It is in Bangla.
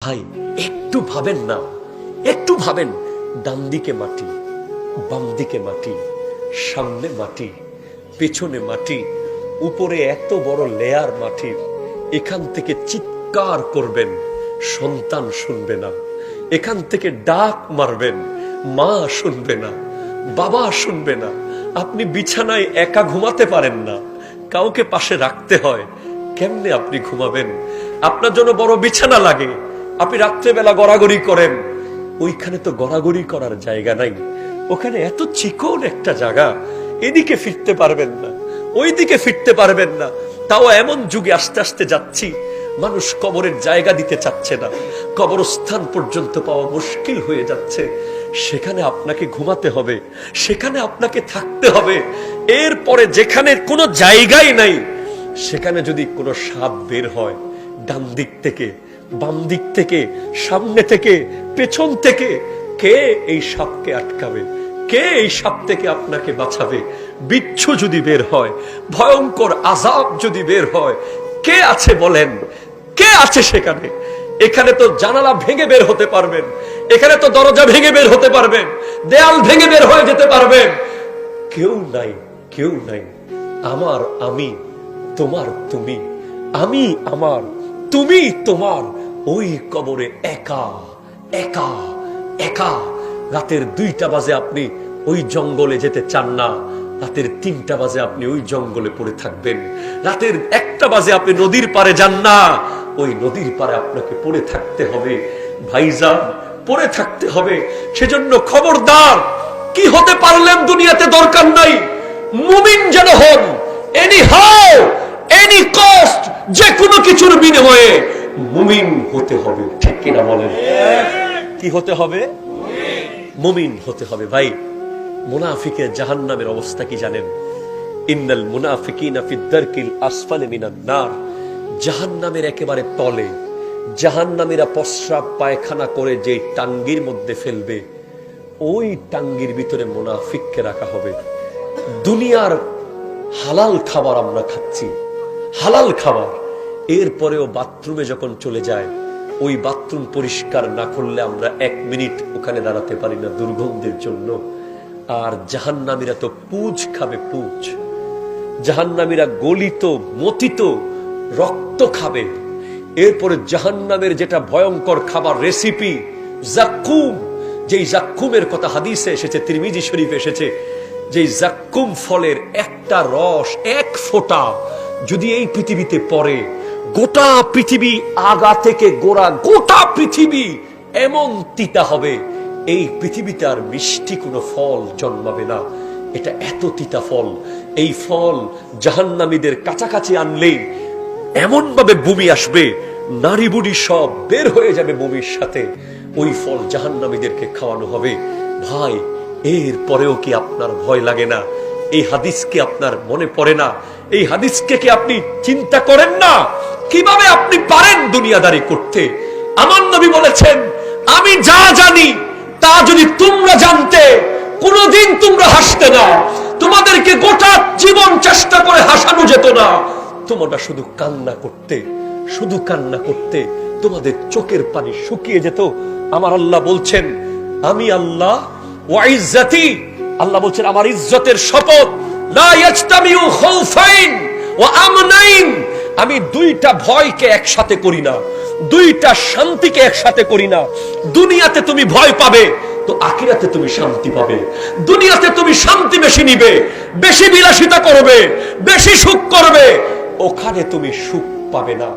ভাই একটু ভাবেন না, একটু ভাবেন। ডান দিকে মাটি, বাম দিকে মাটি, সামনে মাটি, পেছনে মাটি, উপরে এত বড় লেয়ার মাটির। এখান থেকে চিৎকার করবেন, সন্তান শুনবে না। এখান থেকে ডাক মারবেন, মা শুনবে না, বাবা শুনবে না। আপনি বিছানায় একা ঘুমাতে পারেন না, কাউকে পাশে রাখতে হয়। কেমনে আপনি ঘুমাবেন? আপনার জন্য বড় বিছানা লাগে, আপনি রাত্রেবেলা গড়াগড়ি করেন। ওইখানে তো গড়াগড়ি করার জায়গা নাই। ওখানে এত চিকন একটা জায়গা, এদিকে ফিরতে পারবেন না, ওই দিকে ফিরতে পারবেন না। তাও এমন যুগে আস্তে আস্তে যাচ্ছি, মানুষ কবরের জায়গা দিতে চাচ্ছে না, কবরস্থান পর্যন্ত পাওয়া মুশকিল হয়ে যাচ্ছে। সেখানে আপনাকে ঘুমাতে হবে, সেখানে আপনাকে থাকতে হবে। এরপরে যেখানে কোনো জায়গাই নাই, সেখানে যদি কোনো সাপ বের হয়, ডান দিক থেকে, বাম দিক থেকে, সামনে থেকে, পেছন থেকে, কে এই সাপকে আটকাবে? কে এই সাপ থেকে আপনাকে বাঁচাবে? বিচ্ছু যদি বের হয়, ভয়ঙ্কর আযাব যদি বের হয়, কে আছে বলেন? কে আছে সেখানে? এখানে তো জানালা ভেঙে বের হতে পারবেন, এখানে তো দরজা ভেঙে বের হতে পারবেন, দেয়াল ভেঙে বের হয়ে যেতে পারবেন। কেউ নাই, কেউ নাই। আমার আমি, তোমার তুমি, আমি আমার, তুমি তোমার। ওই কবরে একা একা একা। রাতের 2টা বাজে আপনি ওই জঙ্গলে যেতে চান না, রাতের 3টা বাজে আপনি ওই জঙ্গলে পড়ে থাকবেন। রাতের 1টা বাজে আপনি নদীর পারে যান না, ওই নদীর পারে আপনাকে পড়ে থাকতে হবে। ভাইজান, পড়ে থাকতে হবে। সেজন্য খবরদার, কি হতে পারলেন দুনিয়াতে দরকার নাই, মুমিন যেন হন। এনি হাউ, এনি কস্ট, যে কোনো কিছুর বিনিময়ে মুমিন হতে হবে। ঠিক কিনা বলেন? কি হতে হবে? মুমিন হতে হবে। ভাই, মুনাফিকের জাহান্নামের অবস্থা কি জানেন? ইন্নাল মুনাফিকিনা ফিদ দারকিল আসফালি মিনান নার। জাহান্নামের একেবারে তলে, জাহান্নামীরা প্রস্রাব পায়খানা করে যে টাঙ্গির মধ্যে ফেলবে, ওই টাঙ্গির ভিতরে মুনাফিককে রাখা হবে। দুনিয়ার হালাল খাবার আমরা খাচ্ছি, হালাল খাবার, এরপরেও বাথরুমে যখন চলে যায়, ওই বাথরুম পরিষ্কার না করলে আমরা 1 মিনিট ওখানে দাঁড়াতে পারি না দুর্গন্ধের জন্য। আর জাহান্নামীরা তো পুজ খাবে, পুজ। জাহান্নামীরা গলিত মতিত রক্ত খাবে। এরপরে জাহান্নামের যেটা ভয়ঙ্কর খাবার রেসিপি, জাক্কুম। যেই জাক্কুমের কথা হাদিসে এসেছে, তিরমিজি শরীফে এসেছে, যেই জাক্কুম ফলের একটা রস, 1 ফোঁটা যদি এই পৃথিবীতে পড়ে, গোটা পৃথিবী, আগা থেকে গোড়া গোটা পৃথিবী এমন তিতা হবে, এই পৃথিবীতে আর মিষ্টি কোনো ফল জন্মাবে না। এটা এত তিতা ফল। এই ফল জাহান্নামীদের কাছাকাছি আনলেই এমন ভাবে বমি আসবে, নারী বুড়ি সব বের হয়ে যাবে বমির সাথে। ওই ফল জাহান্নামীদেরকে খাওয়ানো হবে। ভাই, এর পরেও কি আপনার ভয় লাগে না? এই হাদিসকে আপনার মনে পড়ে না? এই হাদিসকে কি আপনি চিন্তা করেন না? কিভাবে আপনি পারেন দুনিয়াদারি করতে? আমার নবী বলেছেন, আমি যা জানি তা যদি তোমরা জানতে, কোনদিন তোমরা হাসতে না। তোমাদেরকে গোটা জীবন চেষ্টা করে হাসানো যেত না, তোমরা শুধু কান্না করতে, শুধু কান্না করতে, তোমাদের চোখের পানি শুকিয়ে যেত। আমার আল্লাহ বলছেন, আমি আল্লাহ ওয়া ইজ্জতি, আল্লাহ বলছেন আমার ইজ্জতের শপথ, লা ইয়াজতামিউ খাউফাইন ওয়া আমনাইন। আমি 2টা ভয়কে একসাথে করি না, 2টা শান্তিকে একসাথে করি না। দুনিয়াতে তুমি ভয় পাবে তো আখিরাতে তুমি শান্তি পাবে। দুনিয়াতে তুমি শান্তি বেশি নিবে, বেশি বিলাসিতা করবে, বেশি সুখ করবে, ওখানে তুমি সুখ পাবে না।